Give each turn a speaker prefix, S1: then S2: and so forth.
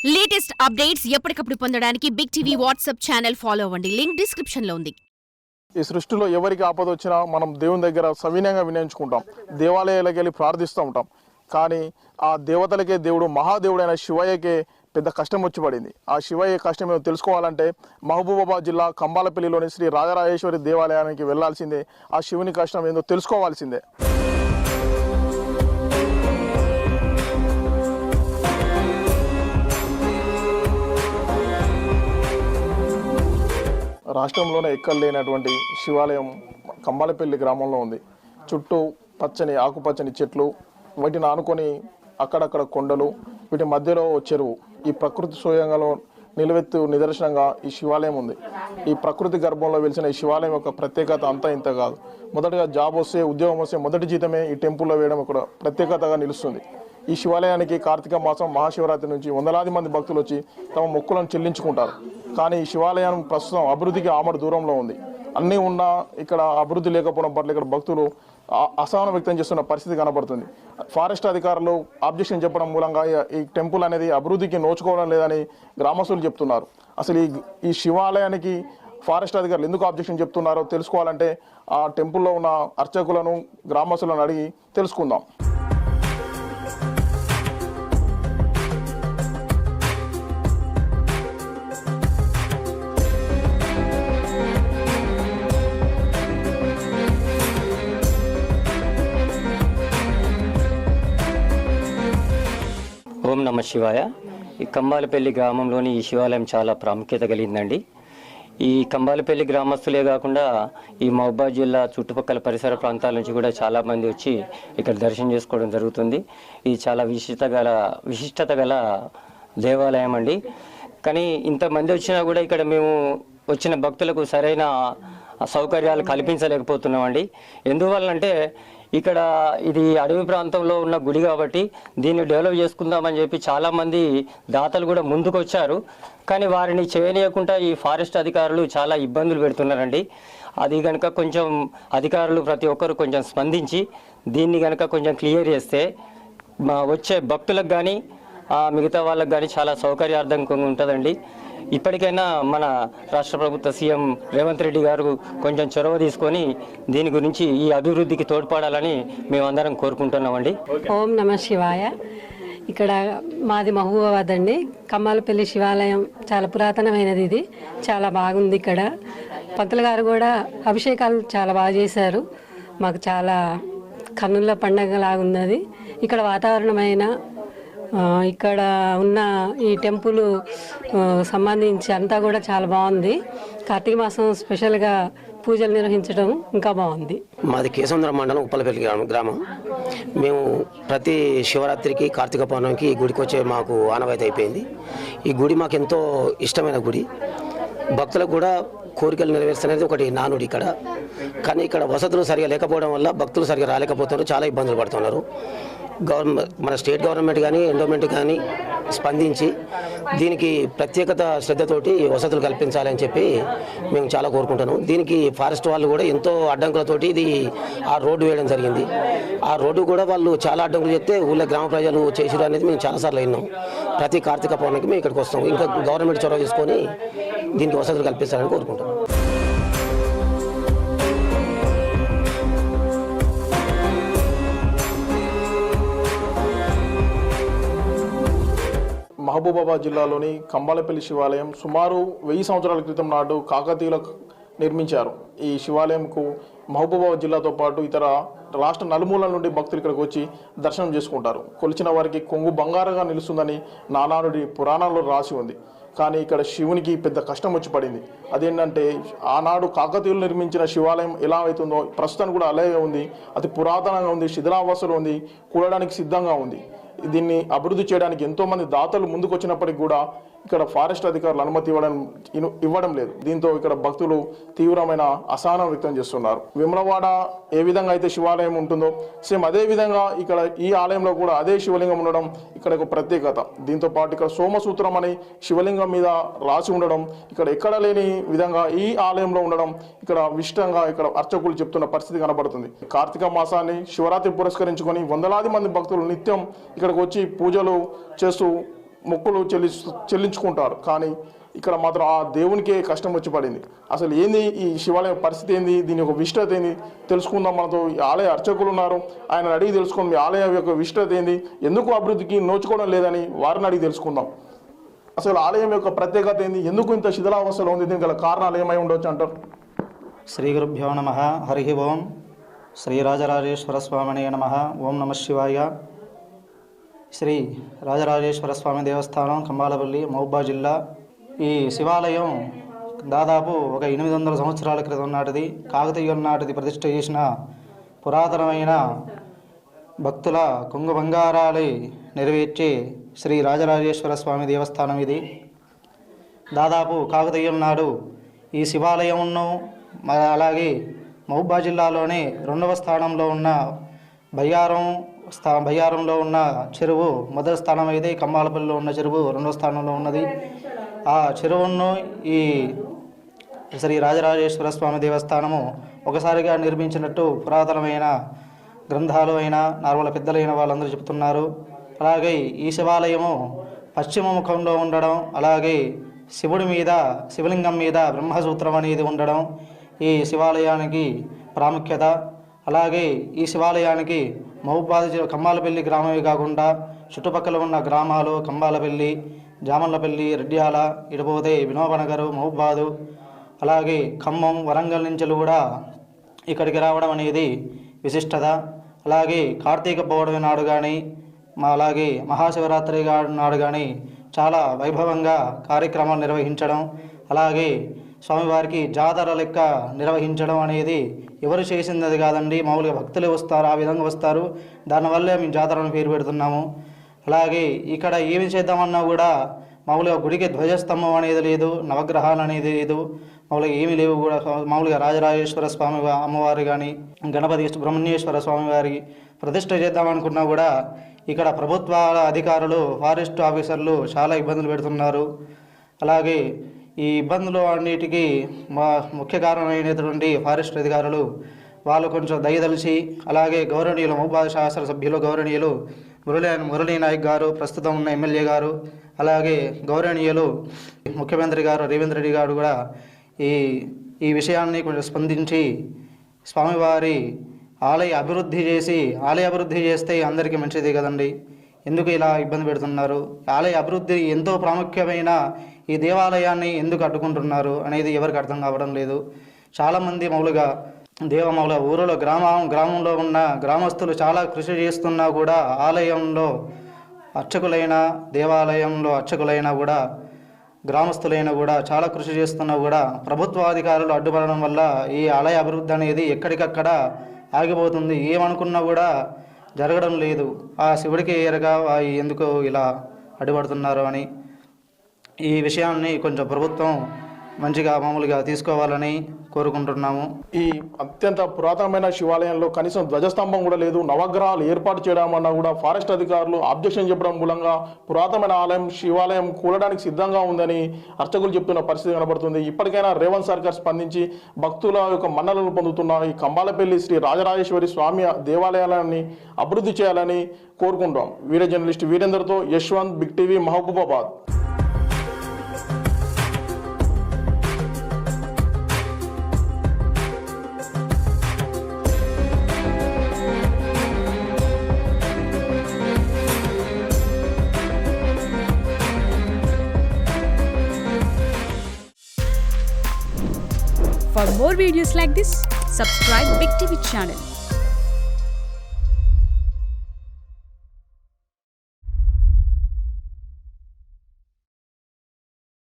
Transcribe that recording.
S1: Latest updates ఎప్పటికప్పుడు పొందడానికి Big TV WhatsApp channel follow అవ్వండి. లింక్ డిస్క్రిప్షన్ లో ఉంది.
S2: ఈ సృష్టిలో ఎవరికి ఆపద వచ్చినా మనం దేవుని దగ్గర సవినయంగా వినయించుకుంటాం, దేవాలయాలకు వెళ్ళి ప్రార్థిస్తూ ఉంటాం. కానీ ఆ దేవతలకే దేవుడు మహాదేవుడైన శివయ్యకే పెద్ద కష్టం వచ్చి పడింది. ఆ శివయ్య కష్టం ఏమో తెలుసుకోవాలంటే మహబూబాబాద్ జిల్లా కంబాలపల్లిలోని శ్రీ రాజరాజేశ్వరి దేవాలయానికి వెళ్లాల్సిందే. ఆ శివుని కష్టం ఏందో తెలుసుకోవాల్సిందే. రాష్ట్రంలోనే ఎక్కడ లేనటువంటి శివాలయం కంబాలపల్లి గ్రామంలో ఉంది. చుట్టూ పచ్చని ఆకుపచ్చని చెట్లు, వాటిని ఆనుకొని అక్కడక్కడ కొండలు, వీటి మధ్యలో చెరువు. ఈ ప్రకృతి సోయంగాలో నిలువెత్తు నిదర్శనంగా ఈ శివాలయం ఉంది. ఈ ప్రకృతి గర్భంలో వెలిసిన ఈ శివాలయం యొక్క ప్రత్యేకత అంతా ఇంత కాదు. మొదటగా జాబ్ వస్తే, ఉద్యోగం వస్తే మొదటి జీతమే ఈ టెంపుల్లో వేయడం ఒక ప్రత్యేకతగా నిలుస్తుంది. ఈ శివాలయానికి కార్తీక మాసం మహాశివరాత్రి నుంచి వందలాది మంది భక్తులు వచ్చి తమ మొక్కులను చెల్లించుకుంటారు. కానీ ఈ శివాలయం ప్రస్తుతం అభివృద్ధికి ఆమడు దూరంలో ఉంది. అన్నీ ఉన్నా ఇక్కడ అభివృద్ధి లేకపోవడం పట్ల ఇక్కడ భక్తులు అసహనం వ్యక్తం చేస్తున్న పరిస్థితి కనబడుతుంది. ఫారెస్ట్ అధికారులు ఆబ్జెక్షన్ చెప్పడం మూలంగా ఈ టెంపుల్ అనేది అభివృద్ధికి నోచుకోవడం లేదని గ్రామస్తులు చెప్తున్నారు. అసలు ఈ శివాలయానికి ఫారెస్ట్ అధికారులు ఎందుకు ఆబ్జెక్షన్ చెప్తున్నారో తెలుసుకోవాలంటే ఆ టెంపుల్లో ఉన్న అర్చకులను, గ్రామస్తులను అడిగి తెలుసుకుందాం.
S3: ఓం నమ శివాయ. ఈ కంబాలపల్లి గ్రామంలోని ఈ శివాలయం చాలా ప్రాముఖ్యత కలిగిందండి. ఈ కంబాలపల్లి గ్రామస్తులే కాకుండా ఈ మహబూబాబాద్ జిల్లా చుట్టుపక్కల పరిసర ప్రాంతాల నుంచి కూడా చాలామంది వచ్చి ఇక్కడ దర్శనం చేసుకోవడం జరుగుతుంది. ఇది చాలా విశిష్టత గల దేవాలయం అండి. కానీ ఇంతమంది వచ్చినా కూడా ఇక్కడ మేము వచ్చిన భక్తులకు సరైన సౌకర్యాలు కల్పించలేకపోతున్నామండి. ఎందువల్లంటే ఇక్కడ ఇది అడవి ప్రాంతంలో ఉన్న గుడి కాబట్టి దీన్ని డెవలప్ చేసుకుందామని చెప్పి చాలామంది దాతలు కూడా ముందుకు వచ్చారు. కానీ వారిని చేయనీయకుండా ఈ ఫారెస్ట్ అధికారులు చాలా ఇబ్బందులు పెడుతున్నారండి. అది కనుక కొంచెం అధికారులు ప్రతి ఒక్కరు కొంచెం స్పందించి దీన్ని కనుక కొంచెం క్లియర్ చేస్తే వచ్చే భక్తులకు కానీ మిగతా వాళ్ళకు కానీ చాలా సౌకర్యార్థంగా ఉంటుందండి. ఇప్పటికైనా మన రాష్ట్ర ప్రభుత్వ సీఎం రేవంత్ రెడ్డి గారు కొంచెం చొరవ తీసుకొని దీని గురించి ఈ అభివృద్ధికి తోడ్పడాలని మేమందరం కోరుకుంటున్నామండి.
S4: ఓం నమ శివాయ. ఇక్కడ మాది మహబూబాబాద్ అండి. కమ్మాలపల్లి శివాలయం చాలా పురాతనమైనది. ఇది చాలా బాగుంది. ఇక్కడ పంతులు గారు కూడా అభిషేకాలు చాలా బాగా చేశారు. మాకు చాలా కన్నుల పండగలాగున్నది. ఇక్కడ వాతావరణమైన ఇక్కడ ఉన్న ఈ టెంపుల్ సంబంధించి అంతా కూడా చాలా బాగుంది. కార్తీక మాసం స్పెషల్గా పూజలు నిర్వహించడం ఇంకా బాగుంది.
S5: మాది కేసముద్రం మండలం ఉప్పలపల్లి గ్రామం. మేము ప్రతి శివరాత్రికి, కార్తీక పౌర్ణమికి ఈ గుడికి వచ్చే మాకు ఆనవాయితీ అయిపోయింది. ఈ గుడి మాకు ఎంతో ఇష్టమైన గుడి. భక్తులకు కూడా కోరికలు నెరవేర్చనేది ఒకటి నానుడి ఇక్కడ. కానీ ఇక్కడ వసతులు సరిగా లేకపోవడం వల్ల భక్తులు సరిగా రాలేకపోతున్నారు, చాలా ఇబ్బందులు పడుతున్నారు. మన స్టేట్ గవర్నమెంట్ కానీ ఎండోమెంట్ కానీ స్పందించి దీనికి ప్రత్యేకత శ్రద్ధతోటి వసతులు కల్పించాలని చెప్పి మేము చాలా కోరుకుంటున్నాం. దీనికి ఫారెస్ట్ వాళ్ళు కూడా ఎంతో అడ్డంకులతోటి ఇది ఆ రోడ్డు వేయడం జరిగింది. ఆ రోడ్డు కూడా వాళ్ళు చాలా అడ్డంకులు చెప్తే ఊళ్ళో గ్రామ ప్రజలు చేసిరు అనేది మేము చాలాసార్లు విన్నాం. ప్రతి కార్తీక పౌర్ణమికి మేము ఇక్కడికి వస్తాం. ఇంకా గవర్నమెంట్ చొరవ తీసుకొని దీనికి వసతులు కల్పించాలని కోరుకుంటున్నాం.
S2: మహబూబాబాద్ జిల్లాలోని కంబాలపల్లి శివాలయం సుమారు 1000 సంవత్సరాల క్రితం నాడు కాకతీయులకు నిర్మించారు. ఈ శివాలయంకు మహబూబాబాద్ జిల్లాతో పాటు ఇతర రాష్ట్ర నలుమూలల నుండి భక్తులు ఇక్కడికి వచ్చి దర్శనం చేసుకుంటారు. కొలిచిన వారికి కొంగు బంగారంగా నిలుస్తుందని నానానుడి పురాణాల్లో రాసి ఉంది. కానీ ఇక్కడ శివునికి పెద్ద కష్టం వచ్చి పడింది. అదేంటంటే ఆనాడు కాకతీయులు నిర్మించిన శివాలయం ఎలా అవుతుందో ప్రస్తుతం కూడా అలాగే ఉంది. అతి పురాతనంగా ఉంది, శిథిలావస్థలో ఉంది, కూడడానికి సిద్ధంగా ఉంది. దీన్ని అభివృద్ధి చేయడానికి ఎంతోమంది దాతలు ముందుకు వచ్చినప్పటికీ కూడా ఇక్కడ ఫారెస్ట్ అధికారులు అనుమతి ఇవ్వడం లేదు. దీంతో ఇక్కడ భక్తులు తీవ్రమైన అసహనం వ్యక్తం చేస్తున్నారు. విమలవాడ ఏ విధంగా అయితే శివాలయం ఉంటుందో సేమ్ అదే విధంగా ఇక్కడ ఈ ఆలయంలో కూడా అదే శివలింగం ఉండడం ఇక్కడ ఒక ప్రత్యేకత. దీంతో పాటు ఇక్కడ సోమసూత్రం అని శివలింగం మీద రాసి ఉండడం ఇక్కడ ఎక్కడ లేని విధంగా ఈ ఆలయంలో ఉండడం ఇక్కడ విశిష్టంగా ఇక్కడ అర్చకులు చెప్తున్న పరిస్థితి కనబడుతుంది. కార్తీక మాసాన్ని శివరాత్రి పురస్కరించుకొని వందలాది మంది భక్తులు నిత్యం ఇక్కడికి వచ్చి పూజలు చేస్తూ మొక్కులు చెల్లించుకుంటారు. కానీ ఇక్కడ మాత్రం ఆ దేవునికే కష్టం వచ్చి పడింది. అసలు ఏంది ఈ శివాలయం పరిస్థితి ఏంది, దీని యొక్క విశిష్టత ఏంది తెలుసుకుందాం. మనతో ఈ ఆలయ అర్చకులు ఉన్నారు, ఆయన అడిగి తెలుసుకుందాం మీ ఆలయం యొక్క విశిష్టత ఏంది, ఎందుకు అభివృద్ధికి నోచుకోవడం లేదని వారిని అడిగి తెలుసుకుందాం. అసలు ఆలయం యొక్క ప్రత్యేకత ఏంది, ఎందుకు ఇంత శిథిలావస్థలో ఉంది, దీనికి గల కారణాలు ఏమై ఉండొచ్చు అంటారు?
S6: శ్రీ గురుభ్యో నమః. హరి ఓం. శ్రీ రాజరాజేశ్వర స్వామినే నమః. ఓం నమః శివాయ. శ్రీ రాజరాజేశ్వర స్వామి దేవస్థానం కంబాలపల్లి, మహబూబాబాద్ జిల్లా. ఈ శివాలయం దాదాపు ఒక 800 సంవత్సరాల క్రితం నాటిది, కాకతీయుల నాటిది ప్రతిష్ఠ చేసిన పురాతనమైన భక్తుల కొంగు బంగారాలు నెరవేర్చే శ్రీ రాజరాజేశ్వర స్వామి దేవస్థానం ఇది. దాదాపు కాకతీయుల నాడు ఈ శివాలయంను అలాగే మహబూబాబాద్ జిల్లాలోనే 2వ స్థానంలో ఉన్న బయ్యారంలో ఉన్న చెరువు మొదటి స్థానం అయితే, కంబాలపల్లిలో ఉన్న చెరువు 2వ స్థానంలో ఉన్నది. ఆ చెరువును ఈ శ్రీ రాజరాజేశ్వర స్వామి దేవస్థానము ఒకసారిగా నిర్మించినట్టు పురాతనమైన గ్రంథాలు అయిన నార్మల పెద్దలైన వాళ్ళందరూ చెబుతున్నారు. అలాగే ఈ శివాలయము పశ్చిమ ముఖంలో ఉండడం, అలాగే శివలింగం మీద బ్రహ్మసూత్రం అనేది ఉండడం ఈ శివాలయానికి ప్రాముఖ్యత. అలాగే ఈ శివాలయానికి మహబూబాబాద్ జిల్లా కంబాలపల్లి గ్రామమే కాకుండా చుట్టుపక్కల ఉన్న గ్రామాలు కంబాలపల్లి, జామర్లపల్లి, రెడ్యాల, ఇటుపోతే వినోబనగర్, మహబూబాబాదు, అలాగే ఖమ్మం, వరంగల్ నుంచి కూడా ఇక్కడికి రావడం అనేది విశిష్టత. అలాగే కార్తీక పౌర్ణమి నాడు కానీ అలాగే మహాశివరాత్రి నాడు కానీ చాలా వైభవంగా కార్యక్రమాలు నిర్వహించడం, అలాగే స్వామివారికి జాతర లెక్క నిర్వహించడం అనేది ఎవరు చేసింది కాదండి, మామూలుగా భక్తులే వస్తారు, ఆ విధంగా వస్తారు. దానివల్లే మేము జాతరను పేరు పెడుతున్నాము. అలాగే ఇక్కడ ఏమి చేద్దామన్నా కూడా మామూలుగా గుడికి ధ్వజస్తంభం అనేది లేదు, నవగ్రహాలు అనేది లేదు, మామూలుగా ఏమీ లేవు కూడా. మామూలుగా రాజరాజేశ్వర స్వామి అమ్మవారు కానీ గణపతి బ్రహ్మణ్యేశ్వర స్వామి వారికి ప్రతిష్ఠ చేద్దామనుకున్నా కూడా ఇక్కడ ప్రభుత్వ అధికారులు, ఫారెస్ట్ ఆఫీసర్లు చాలా ఇబ్బందులు పెడుతున్నారు. అలాగే ఈ ఇబ్బందులు అన్నిటికీ ముఖ్య కారణమైనటువంటి ఫారెస్ట్ అధికారులు వాళ్ళు కొంచెం దయదలిచి, అలాగే గౌరవనీయులు మహబూబాబాద్ శాసనసభ్యులు గౌరవనీయులు మురళీ నాయక్ గారు, ప్రస్తుతం ఉన్న ఎమ్మెల్యే గారు, అలాగే గౌరవనీయులు ముఖ్యమంత్రి గారు రేవంత్ రెడ్డి గారు కూడా ఈ విషయాన్ని కొంచెం స్పందించి స్వామివారి ఆలయ అభివృద్ధి చేస్తే అందరికీ మంచిది కదండి. ఎందుకు ఇలా ఇబ్బంది పెడుతున్నారు, ఆలయ అభివృద్ధి ఎంతో ప్రాముఖ్యమైన ఈ దేవాలయాన్ని ఎందుకు అడ్డుకుంటున్నారు అనేది ఎవరికి అర్థం కావడం లేదు. చాలామంది మామూలుగా ఊరిలో గ్రామంలో ఉన్న గ్రామస్తులు చాలా కృషి చేస్తున్నా కూడా దేవాలయంలో అర్చకులైనా కూడా గ్రామస్తులైనా కూడా చాలా కృషి చేస్తున్నా కూడా ప్రభుత్వాధికారులు అడ్డుపడడం వల్ల ఈ ఆలయ అభివృద్ధి అనేది ఎక్కడికక్కడ ఆగిపోతుంది. ఏమనుకున్నా కూడా జరగడం లేదు. ఆ శివుడికి ఎరగా ఎందుకు ఇలా అడ్డుపడుతున్నారు అని ఈ విషయాన్ని కొంచెం ప్రభుత్వం మంచిగా మామూలుగా తీసుకోవాలని కోరుకుంటున్నాము.
S2: ఈ అత్యంత పురాతనమైన శివాలయంలో కనీసం ధ్వజస్తంభం కూడా లేదు, నవగ్రహాలు ఏర్పాటు చేయడమన్నా కూడా ఫారెస్ట్ అధికారులు ఆబ్జెక్షన్ చెప్పడం మూలంగా పురాతనమైన శివాలయం కూలడానికి సిద్ధంగా ఉందని అర్చకులు చెప్తున్న పరిస్థితి కనబడుతుంది. ఇప్పటికైనా రేవంత్ సర్కార్ స్పందించి భక్తుల యొక్క మన్నలను పొందుతున్న ఈ కంబాలపల్లి శ్రీ రాజరాజేశ్వరి స్వామి దేవాలయాలని అభివృద్ధి చేయాలని కోరుకుంటాం. వీడియో జర్నలిస్ట్ వీరేందర్తో Yashwant, big TV, Mahabubabad.
S7: For more videos like this, subscribe Big TV channel.